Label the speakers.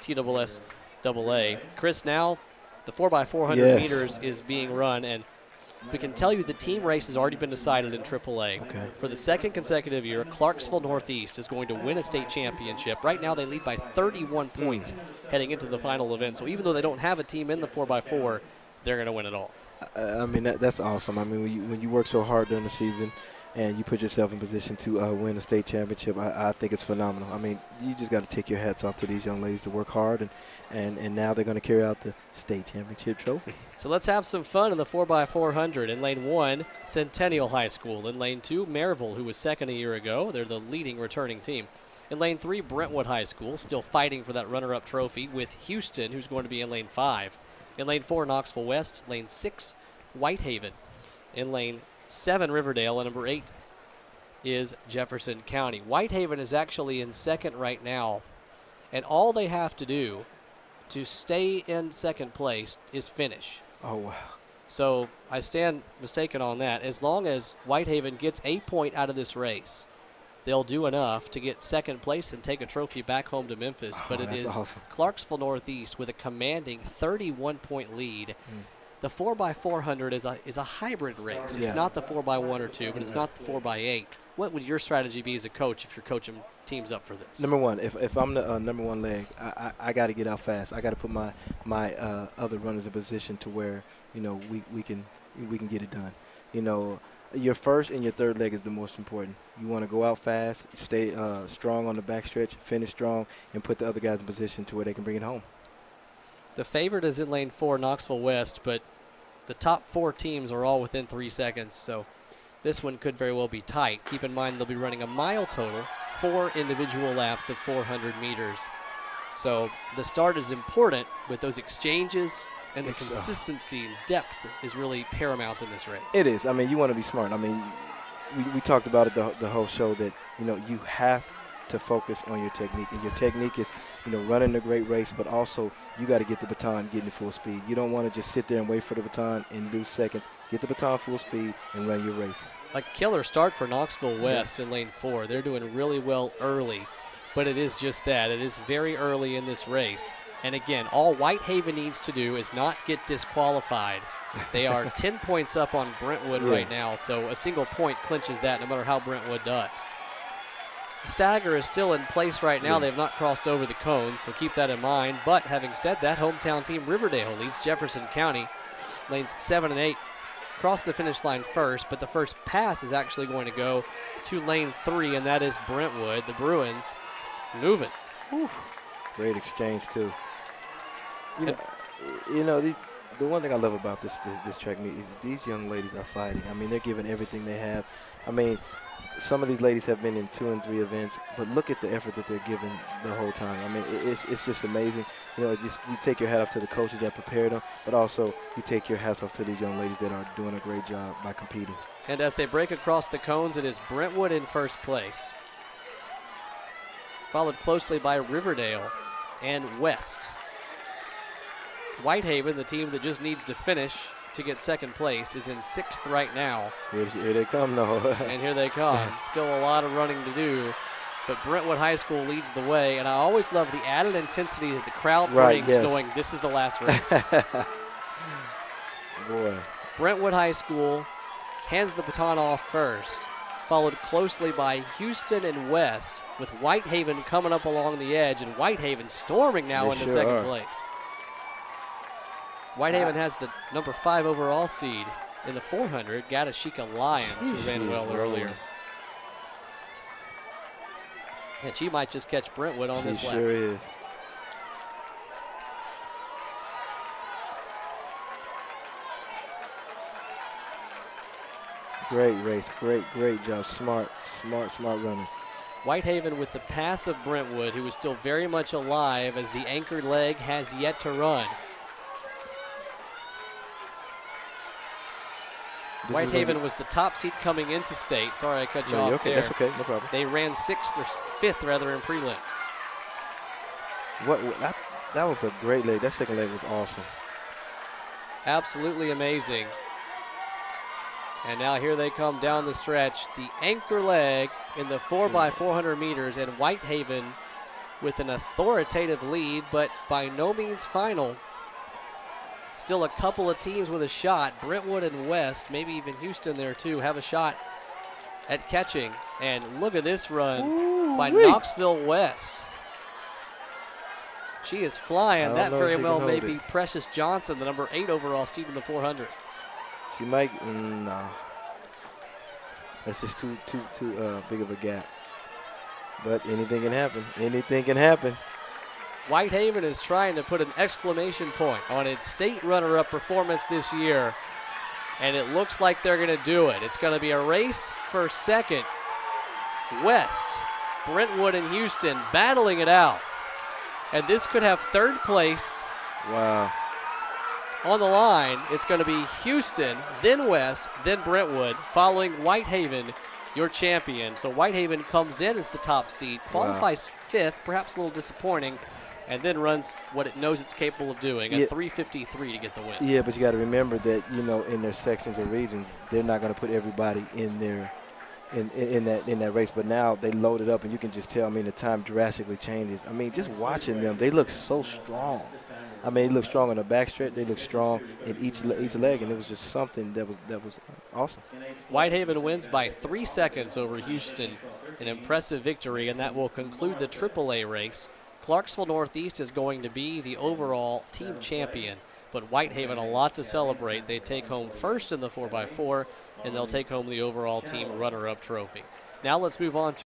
Speaker 1: TSSAA. Chris, now the 4x400 meters is being run, and we can tell you the team race has already been decided in AAA.
Speaker 2: Okay.
Speaker 1: For the second consecutive year, Clarksville Northeast is going to win a state championship. Right now they lead by 31 points heading into the final event. So even though they don't have a team in the 4x4, they're going to win it all.
Speaker 2: I mean, that's awesome. I mean, when you work so hard during the season and you put yourself in position to win a state championship, I think it's phenomenal. I mean, you just got to take your hats off to these young ladies to work hard, and now they're going to carry out the state championship trophy.
Speaker 1: So let's have some fun in the 4x400. In lane 1, Centennial High School. In lane 2, Maryville, who was second a year ago. They're the leading returning team. In lane 3, Brentwood High School, still fighting for that runner-up trophy with Houston, who's going to be in lane 5. In lane 4, Knoxville West. Lane 6, Whitehaven. In lane 7, Riverdale. And number 8 is Jefferson County. Whitehaven is actually in second right now, and all they have to do to stay in second place is finish.
Speaker 2: Oh, wow.
Speaker 1: So I stand mistaken on that. As long as Whitehaven gets a point out of this race, they'll do enough to get second place and take a trophy back home to Memphis. But it is awesome. Clarksville Northeast with a commanding 31-point lead. The 4x400 is a hybrid race. It's not the 4x1 or 2, but it's not the 4x8. What would your strategy be as a coach if you're coaching teams up for this?
Speaker 2: Number one, if I'm the number one leg, I got to get out fast. I got to put my other runners in position to where, you know, we can get it done. You know, your first and your third leg is the most important. You want to go out fast, stay strong on the backstretch, finish strong, and put the other guys in position to where they can bring it home.
Speaker 1: The favorite is in lane 4, Knoxville West, but the top 4 teams are all within 3 seconds, so this one could very well be tight. Keep in mind they'll be running a mile total, 4 individual laps of 400 meters. So the start is important, with those exchanges and the consistency and depth is really paramount in this race.
Speaker 2: It is. I mean, you want to be smart. I mean, we talked about it the whole show that, you know, you have to focus on your technique. And your technique is, you know, running a great race, but also you got to get the baton getting full speed. You don't want to just sit there and wait for the baton and lose seconds. Get the baton full speed and run your race.
Speaker 1: A killer start for Knoxville West in lane 4. They're doing really well early, but it is just that. It is very early in this race. And again, all Whitehaven needs to do is not get disqualified. They are 10 points up on Brentwood right now, so a single point clinches that no matter how Brentwood does. The stagger is still in place right now. They have not crossed over the cones, so keep that in mind. But having said that, hometown team Riverdale leads Jefferson County. Lanes 7 and 8 cross the finish line first, but the first pass is actually going to go to lane 3, and that is Brentwood. The Bruins moving.
Speaker 2: Whew. Great exchange, too. You know, the one thing I love about this track meet is these young ladies are fighting. I mean, they're giving everything they have. I mean, some of these ladies have been in 2 and 3 events, but look at the effort that they're giving the whole time. I mean, it's just amazing. You know, you take your hat off to the coaches that prepared them, but also you take your hats off to these young ladies that are doing a great job by competing.
Speaker 1: And as they break across the cones, it is Brentwood in first place, followed closely by Riverdale and West. Whitehaven, the team that just needs to finish to get second place, is in 6th right now.
Speaker 2: Here they come, though.
Speaker 1: And here they come. Still a lot of running to do, but Brentwood High School leads the way, and I always love the added intensity that the crowd brings, knowing this is the last race.
Speaker 2: Boy.
Speaker 1: Brentwood High School hands the baton off first, followed closely by Houston and West, with Whitehaven coming up along the edge, and Whitehaven storming now into second place. Whitehaven has the number 5 overall seed in the 400, Gatashika Lions, who ran well earlier. And she might just catch Brentwood on this lap.
Speaker 2: She sure is. Great race, great job. Smart running.
Speaker 1: Whitehaven with the pass of Brentwood, who is still very much alive as the anchored leg has yet to run. Whitehaven was the top seed coming into state. Sorry I cut you off there.
Speaker 2: That's okay, no problem.
Speaker 1: They ran 6th or 5th rather in prelims.
Speaker 2: That was a great leg. That second leg was awesome.
Speaker 1: Absolutely amazing. And now here they come down the stretch. The anchor leg in the 4x400 meters, and Whitehaven with an authoritative lead, but by no means final. Still a couple of teams with a shot. Brentwood and West, maybe even Houston there too, have a shot at catching. And look at this run by Knoxville West. She is flying. That very well may be Precious Johnson, the number 8 overall seed in the 400.
Speaker 2: She might, no. That's just too big of a gap. But anything can happen. Anything can happen.
Speaker 1: Whitehaven is trying to put an exclamation point on its state runner-up performance this year, and it looks like they're going to do it. It's going to be a race for second. West, Brentwood, and Houston battling it out. And this could have third place.
Speaker 2: Wow.
Speaker 1: On the line, it's going to be Houston, then West, then Brentwood, following Whitehaven, your champion. So Whitehaven comes in as the top seed, qualifies fifth, perhaps a little disappointing, and then runs what it knows it's capable of doing, a 3:53 to get the win. Yeah,
Speaker 2: but you got to remember that, you know, in their sections or regions, they're not going to put everybody in there in that race. But now they load it up, and you can just tell, I mean, the time drastically changes. I mean, just watching them, they look so strong. I mean, they look strong on the backstretch. They look strong in each leg, and it was just something that was awesome.
Speaker 1: Whitehaven wins by 3 seconds over Houston, an impressive victory, and that will conclude the AAA race. Clarksville Northeast is going to be the overall team champion, but Whitehaven a lot to celebrate. They take home first in the 4x4, and they'll take home the overall team runner-up trophy. Now let's move on to